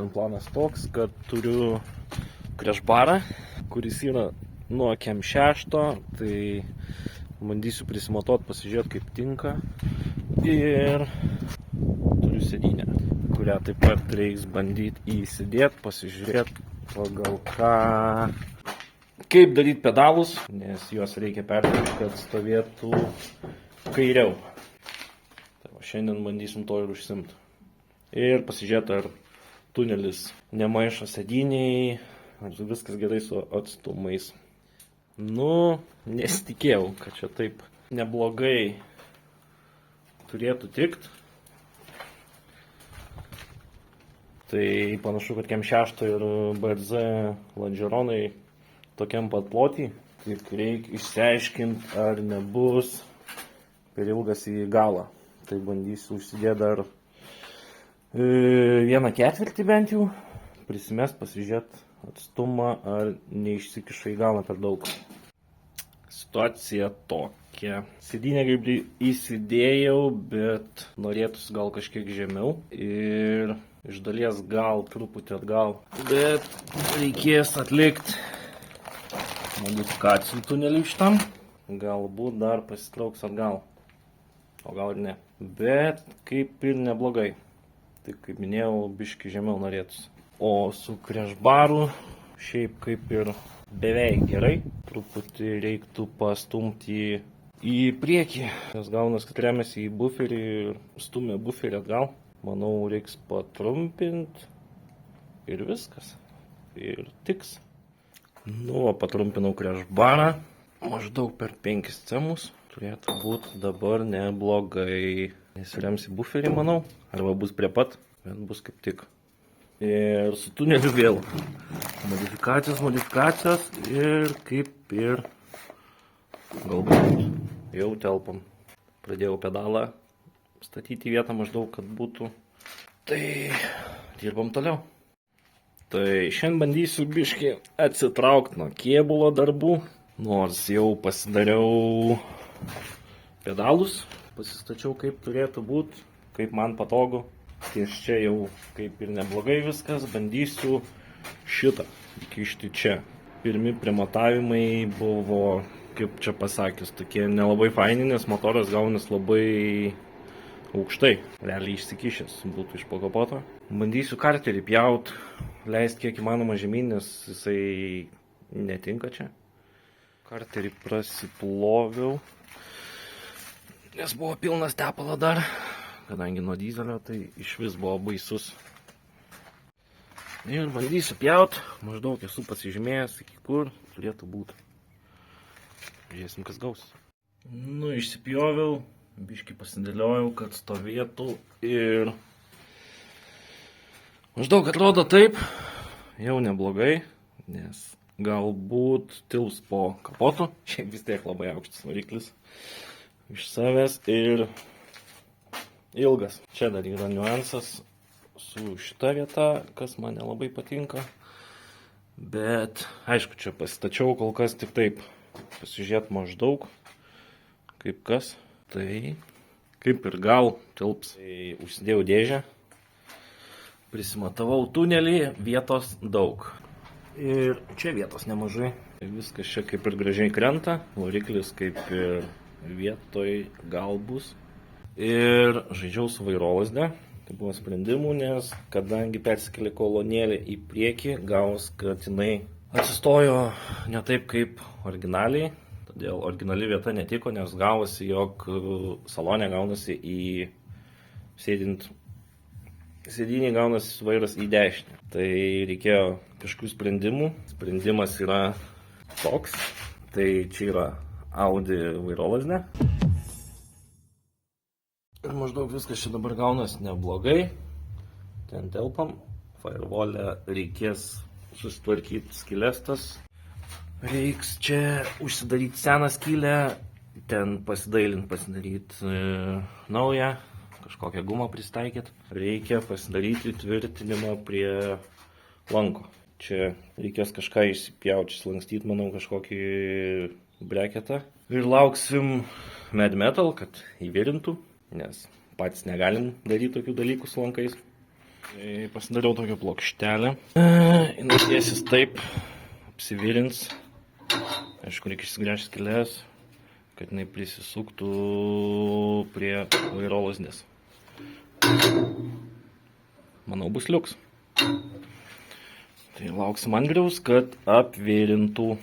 Šiandien planas toks, kad turiu krešbarą, kuris yra nuo kem 6, tai bandysiu prisimatuoti, pasižiūrėti kaip tinka. Ir turiu sėdynę, kurią taip pat reiks bandyti įsidėti, pasižiūrėti pagal ką, kaip daryti pedalus, nes juos reikia perkelti, kad stovėtų kairiau. Tai va, šiandien bandysim to ir užsimti. Ir pasižiūrėti, ar tunelis nemaišo sėdyniai, ar viskas gerai su atstumais. Nu, nesitikėjau, kad čia taip neblogai turėtų tikt. Tai panašu, kad kem 6 ir BRZ lonžeronai tokiam pat plotį. Tik reikia išsiaiškinti, ar nebus per ilgas į galą. Tai bandysiu užsidėti dar 1/4 bent jau. Prisimest, pasižiūrėti atstumą, ar neišsikiša į galą per daug. Situacija tokia. Sėdynę kaip įsidėjau, bet norėtųsi gal kažkiek žemiau. Ir iš dalies gal truputį atgal. Bet reikės atlikti modifikacijų tunelių šitam. Galbūt dar pasitrauks atgal. O gal ir ne. Bet kaip ir neblogai. Tik kaip minėjau, biški žemiau norėtųsi. O su krešbaru šiaip kaip ir beveik gerai. Truputį reiktų pastumti į priekį. Nes gaunas, kad remiasi į buferį ir stumia buferį atgal. Manau, reiks patrumpinti ir viskas. Ir tiks. Nu, patrumpinau krešbarą. Maždaug per 5 cemus. Turėtų būti dabar neblogai. Nesirems į buferį, manau. Arba bus prie pat, bet bus kaip tik. Ir su tuneliu vėl modifikacijos ir kaip ir galbūt jau telpam. Pradėjau pedalą statyti į vietą maždaug, kad būtų. Tai dirbam toliau. Tai šiandien bandysiu biškį atsitraukti nuo kėbulo darbų, nors jau pasidariau pedalus, pasistačiau kaip turėtų būti, kaip man patogu. Ties čia jau kaip ir neblogai viskas, bandysiu šitą įkišti čia. Pirmi primatavimai buvo, kaip čia pasakius, tokie nelabai faini, nes motoras gaunas labai aukštai. Realiai išsikišęs būtų iš po kapoto. Bandysiu karterį pjaut, leisti kiek įmanoma žemyn, nes jisai netinka čia. Karterį prasiploviau, nes buvo pilnas tepalo dar. Kadangi nuo dyzelio tai iš vis buvo baisus. Ir bandysiu pjaut, maždaug esu pasižymėjęs, iki kur turėtų būti. Žiūrėsim, kas gaus. Nu, išsipjoviau, biškį pasidėliojau, kad stovėtų ir maždaug atrodo taip, jau neblogai, nes galbūt tils po kapotu. Šiaip vis tiek labai aukštas variklis iš savęs ir ilgas. Čia dar yra niuansas su šita vieta, kas man nelabai patinka. Bet, aišku, čia pasistačiau kol kas tik taip. Pasižiūrėt maždaug, kaip kas. Tai, kaip ir gal tilps. Tai užsidėjau dėžę. Prisimatavau tunelį, vietos daug. Ir čia vietos nemažai. Viskas čia kaip ir gražiai krenta. Variklis kaip ir vietoj gal bus. Ir žaidžiau su vairolazde. Tai buvo sprendimų, nes kadangi persikėlė kolonėlė į priekį, gaus, kad jinai atsistojo ne taip kaip originaliai. Todėl originali vieta netiko, nes gavosi, jog salonė gaunasi į sėdint. Sėdynį gaunasi vairas į dešinę. Tai reikėjo kažkokių sprendimų. Sprendimas yra toks. Tai čia yra Audi vairolazde. Ir maždaug viskas čia dabar gaunas neblogai. Ten telpam. Firewall'e reikės susitvarkyti skylestas. Reiks čia užsidaryti seną skylę. Ten pasidaryti naują. Kažkokią gumą pristaikyti. Reikia pasidaryti tvirtinimą prie lanko. Čia reikės kažką išsipjauti, slankstyti, manau, kažkokį breketą. Ir lauksim Mad Metal, kad įvirintų. Nes patys negalim daryti tokių dalykų su lankais. Tai pasidariau tokią plokštelę. Jinai tiesis taip, apsivirins. Aišku, reikia išsigręžti skylės, kad jinai prisisuktų prie vairo lasdės. Manau, bus liuks. Tai lauksim Andriaus, kad apvėrintų.